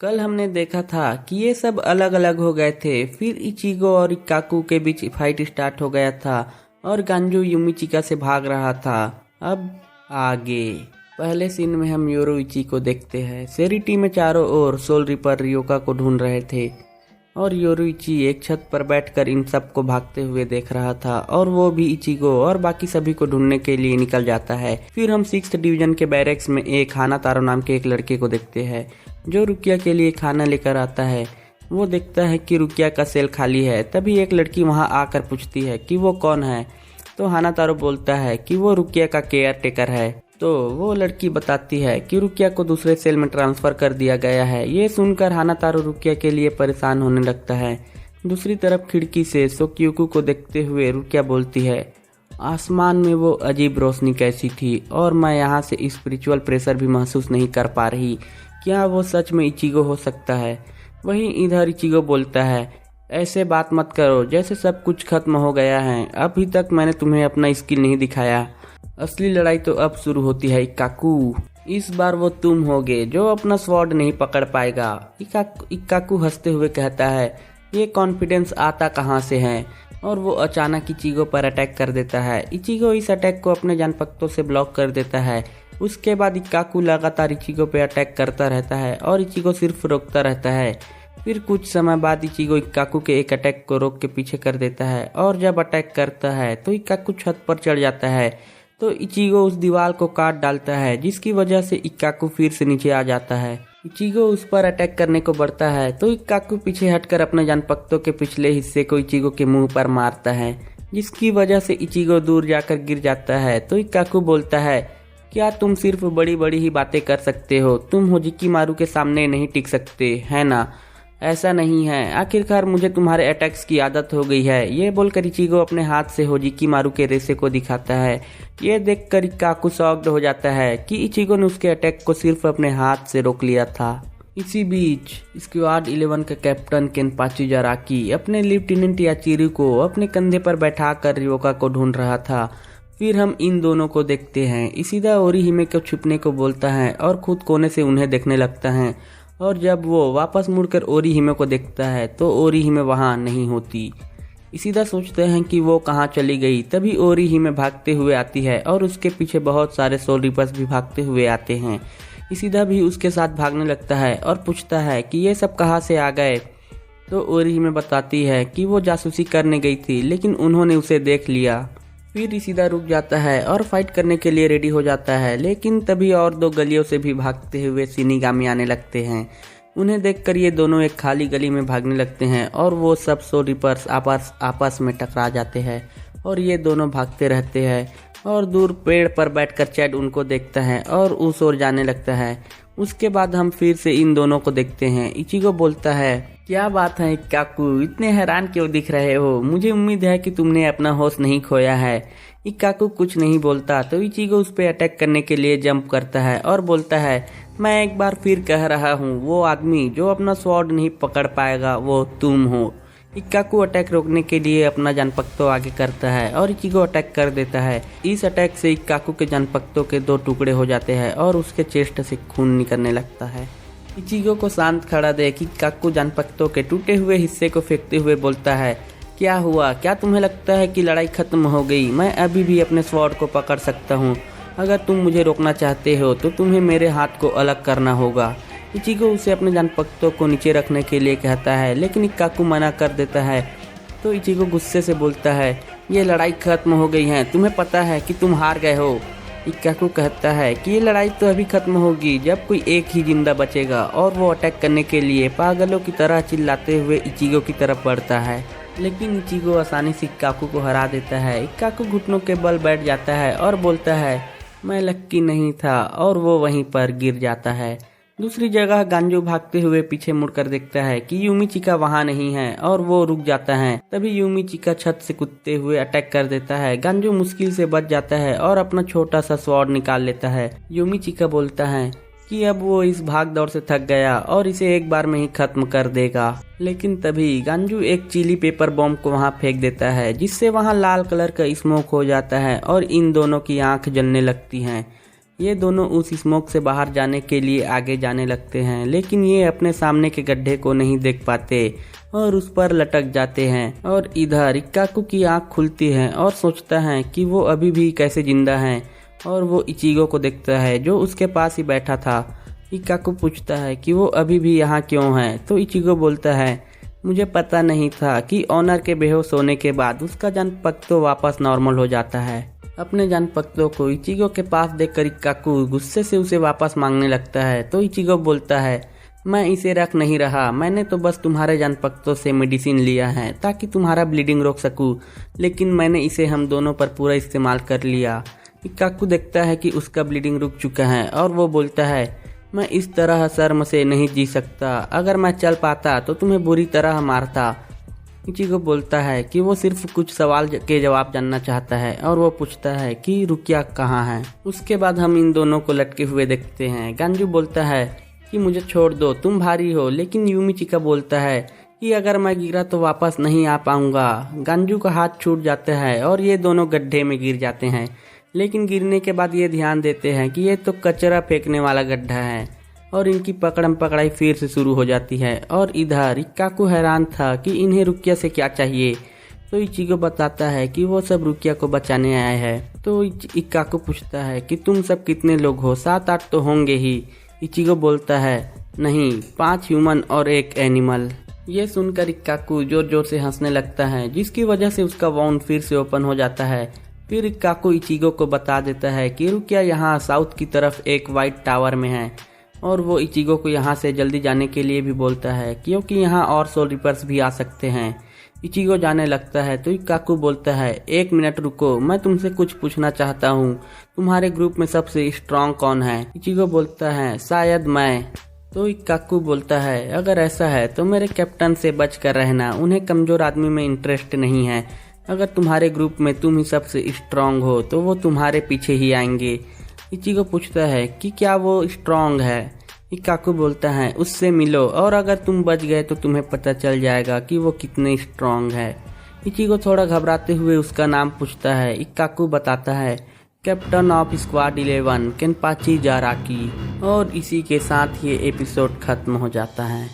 कल हमने देखा था कि ये सब अलग अलग हो गए थे। फिर इचिगो और इक्काकू के बीच फाइट स्टार्ट हो गया था और गांजू यूमिचिका से भाग रहा था। अब आगे पहले सीन में हम योरुइची को देखते हैं। सेरिटी में चारों ओर सोल रिपर रियोका को ढूंढ रहे थे और योरुइची एक छत पर बैठकर इन सबको भागते हुए देख रहा था और वो भी इचिगो और बाकी सभी को ढूंढने के लिए निकल जाता है। फिर हम 6th डिवीजन के बैरक्स में एक हानातारो नाम के एक लड़के को देखते हैं जो रुकिया के लिए खाना लेकर आता है। वो देखता है कि रुकिया का सेल खाली है। तभी एक लड़की वहां आकर पूछती है कि वो कौन है, तो हानातारो बोलता है कि वो रुकिया का केयर टेकर है। तो वो लड़की बताती है कि रुकिया को दूसरे सेल में ट्रांसफर कर दिया गया है। ये सुनकर हानातारो रुकिया के लिए परेशान होने लगता है। दूसरी तरफ खिड़की से सोक्यूकू को देखते हुए रुकिया बोलती है, आसमान में वो अजीब रोशनी कैसी थी और मैं यहाँ से स्पिरिचुअल प्रेशर भी महसूस नहीं कर पा रही। क्या वो सच में इचिगो हो सकता है? वहीं इधर इचिगो बोलता है, ऐसे बात मत करो जैसे सब कुछ खत्म हो गया है। अभी तक मैंने तुम्हें अपना स्किल नहीं दिखाया। असली लड़ाई तो अब शुरू होती है इक्काकू। इस बार वो तुम होगे जो अपना स्वॉर्ड नहीं पकड़ पाएगा। इक्काकू हंसते हुए कहता है, ये कॉन्फिडेंस आता कहाँ से है? और वो अचानक इचिगो पर अटैक कर देता है। इचिगो इस अटैक को अपने जानपक्तों से ब्लॉक कर देता है। उसके बाद इक्काकू लगातार इचिगो पे अटैक करता रहता है और इचिगो सिर्फ रोकता रहता है। फिर कुछ समय बाद इचिगो इक्काकू के एक अटैक को रोक के पीछे कर देता है और जब अटैक करता है तो इक्काकू छत पर चढ़ जाता है। तो इचिगो उस दीवार को काट डालता है जिसकी वजह से इक्काकू फिर से नीचे आ जाता है। इचिगो उस पर अटैक करने को बढ़ता है तो इक्काकू पीछे हटकर अपने जानपक्तों के पिछले हिस्से को इचिगो के मुंह पर मारता है जिसकी वजह से इचिगो दूर जाकर गिर जाता है। तो इक्काकू बोलता है, क्या तुम सिर्फ बड़ी बड़ी ही बातें कर सकते हो? तुम होजिकीमारू के सामने नहीं टिक सकते है ना? ऐसा नहीं है, आखिरकार मुझे तुम्हारे अटैक्स की आदत हो गई है। ये बोलकर इचिगो अपने हाथ से होजिकीमारू के रेशे को दिखाता है। ये देखकर इक्काकू शॉक्ड हो जाता है कि इचिगो ने उसके अटैक को सिर्फ अपने हाथ से रोक लिया था। इसी बीच स्क्वाड 11 का कैप्टन केनपाची जाराकी अपने लेफ्टिनेंट याचिरू को अपने कंधे पर बैठाकर रियोका को ढूंढ रहा था। फिर हम इन दोनों को देखते हैं। इशिदा ओरिहिमे को छुपने को बोलता है और खुद कोने से उन्हें देखने लगता है और जब वो वापस मुड़कर ओरिहिमे को देखता है तो ओरिहिमे वहां नहीं होती। इशिदा सोचते हैं कि वो कहाँ चली गई। तभी ओरिहिमे भागते हुए आती है और उसके पीछे बहुत सारे सोल रिपर्स भी भागते हुए आते हैं। इशिदा भी उसके साथ भागने लगता है और पूछता है कि ये सब कहाँ से आ गए। तो ओरिहिमे बताती है कि वो जासूसी करने गई थी लेकिन उन्होंने उसे देख लिया। फिर इशिदा रुक जाता है और फाइट करने के लिए रेडी हो जाता है लेकिन तभी और 2 गलियों से भी भागते हुए शिनिगामी आने लगते हैं। उन्हें देखकर ये दोनों एक खाली गली में भागने लगते हैं और वो सब सोल रिपर्स आपस में टकरा जाते हैं और ये दोनों भागते रहते हैं और दूर पेड़ पर बैठकर चैड उनको देखता है और उस ओर जाने लगता है। उसके बाद हम फिर से इन दोनों को देखते हैं। इचिगो बोलता है, क्या बात है इक्काकू, इतने हैरान क्यों दिख रहे हो? मुझे उम्मीद है कि तुमने अपना होश नहीं खोया है। इक्काकू कुछ नहीं बोलता तो इचिगो उस पर अटैक करने के लिए जंप करता है और बोलता है, मैं एक बार फिर कह रहा हूँ, वो आदमी जो अपना स्वॉर्ड नहीं पकड़ पाएगा वो तुम हो। इक्काकू अटैक रोकने के लिए अपना जानपक्तो आगे करता है और इचिगो अटैक कर देता है। इस अटैक से इक्काकू के जानपक्तों के 2 टुकड़े हो जाते हैं और उसके चेस्ट से खून निकलने लगता है। इचिगो को शांत खड़ा देख इक्काकू जानपक्तों के टूटे हुए हिस्से को फेंकते हुए बोलता है, क्या हुआ? क्या तुम्हें लगता है कि लड़ाई खत्म हो गई? मैं अभी भी अपने स्वॉर्ड को पकड़ सकता हूँ। अगर तुम मुझे रोकना चाहते हो तो तुम्हें मेरे हाथ को अलग करना होगा। इचिगो उसे अपने जानपक्तों को नीचे रखने के लिए कहता है लेकिन इक्काकू मना कर देता है। तो इचिगो गुस्से से बोलता है, ये लड़ाई खत्म हो गई है, तुम्हें पता है कि तुम हार गए हो। इक्काकू कहता है कि ये लड़ाई तो अभी खत्म होगी जब कोई एक ही जिंदा बचेगा और वो अटैक करने के लिए पागलों की तरह चिल्लाते हुए इचिगो की तरफ बढ़ता है। लेकिन इचिगो आसानी से इक्काकू को हरा देता है। इक्काकू घुटनों के बल बैठ जाता है और बोलता है, मैं लक्की नहीं था, और वो वहीं पर गिर जाता है। दूसरी जगह गांजू भागते हुए पीछे मुड़कर देखता है कि यूमिचिका वहां नहीं है और वो रुक जाता है। तभी यूमिचिका छत से कूदते हुए अटैक कर देता है। गांजू मुश्किल से बच जाता है और अपना छोटा सा स्वॉर्ड निकाल लेता है। यूमिचिका बोलता है कि अब वो इस भाग दौड़ से थक गया और इसे एक बार में ही खत्म कर देगा। लेकिन तभी गांजू एक चिली पेपर बॉम्ब को वहां फेंक देता है जिससे वहां लाल कलर का स्मोक हो जाता है और इन दोनों की आंख जलने लगती हैं। ये दोनों उस स्मोक से बाहर जाने के लिए आगे जाने लगते हैं, लेकिन ये अपने सामने के गड्ढे को नहीं देख पाते और उस पर लटक जाते हैं। और इधर इक्काकू की आंख खुलती है और सोचता है कि वो अभी भी कैसे जिंदा है, और वो इचिगो को देखता है जो उसके पास ही बैठा था। इक्काकू पूछता है कि वो अभी भी यहाँ क्यों है, तो इचिगो बोलता है मुझे पता नहीं था कि ऑनर के बेहोश होने के बाद उसका जानपत्तो वापस नॉर्मल हो जाता है। अपने जानपत्तो को इचिगो के पास देखकर इक्काकू गुस्से से उसे वापस मांगने लगता है, तो इचिगो बोलता है मैं इसे रख नहीं रहा, मैंने तो बस तुम्हारे जानपत्तों से मेडिसिन लिया है ताकि तुम्हारा ब्लीडिंग रोक सकूं, लेकिन मैंने इसे हम दोनों पर पूरा इस्तेमाल कर लिया। इक्काकू देखता है कि उसका ब्लीडिंग रुक चुका है और वो बोलता है मैं इस तरह शर्म से नहीं जी सकता, अगर मैं चल पाता तो तुम्हें बुरी तरह मारता। इचिगो बोलता है कि वो सिर्फ कुछ सवाल के जवाब जानना चाहता है और वो पूछता है कि रुकिया कहाँ है। उसके बाद हम इन दोनों को लटके हुए देखते हैं। गांजू बोलता है कि मुझे छोड़ दो, तुम भारी हो, लेकिन यूमिचिका बोलता है कि अगर मैं गिरा तो वापस नहीं आ पाऊंगा। गांजू का हाथ छूट जाता है और ये दोनों गड्ढे में गिर जाते हैं, लेकिन गिरने के बाद ये ध्यान देते हैं कि ये तो कचरा फेंकने वाला गड्ढा है और इनकी पकड़म पकड़ाई फिर से शुरू हो जाती है। और इधर इक्काकू हैरान था कि इन्हें रुकिया से क्या चाहिए, तो इचिगो बताता है कि वो सब रुकिया को बचाने आए हैं। तो इक्काकू पूछता है कि तुम सब कितने लोग हो, 7-8 तो होंगे ही। इचिगो बोलता है नहीं, 5 ह्यूमन और 1 एनिमल। ये सुनकर इक्काकू जोर जोर से हंसने लगता है, जिसकी वजह से उसका वाउंड फिर से ओपन हो जाता है। फिर इक्काकू इचिगो को बता देता है कि रुकिया यहाँ साउथ की तरफ एक वाइट टावर में है, और वो इचिगो को यहाँ से जल्दी जाने के लिए भी बोलता है क्योंकि यहाँ और सोल रिपर्स भी आ सकते हैं। इचिगो जाने लगता है तो इक्काकू बोलता है 1 मिनट रुको, मैं तुमसे कुछ पूछना चाहता हूँ, तुम्हारे ग्रुप में सबसे स्ट्रांग कौन है? इचिगो बोलता है शायद मैं। तो इक्काकू बोलता है अगर ऐसा है तो मेरे कैप्टन से बच कर रहना, उन्हें कमजोर आदमी में इंटरेस्ट नहीं है। अगर तुम्हारे ग्रुप में तुम ही सबसे स्ट्रांग हो तो वो तुम्हारे पीछे ही आएंगे। इचिगो पूछता है कि क्या वो स्ट्रांग है? इक्काकू बोलता है उससे मिलो, और अगर तुम बच गए तो तुम्हें पता चल जाएगा कि वो कितने स्ट्रांग है। इचिगो थोड़ा घबराते हुए उसका नाम पूछता है। इक्काकू बताता है कैप्टन ऑफ स्क्वाड 11 केनपाची जाराकी। और इसी के साथ ये एपिसोड खत्म हो जाता है।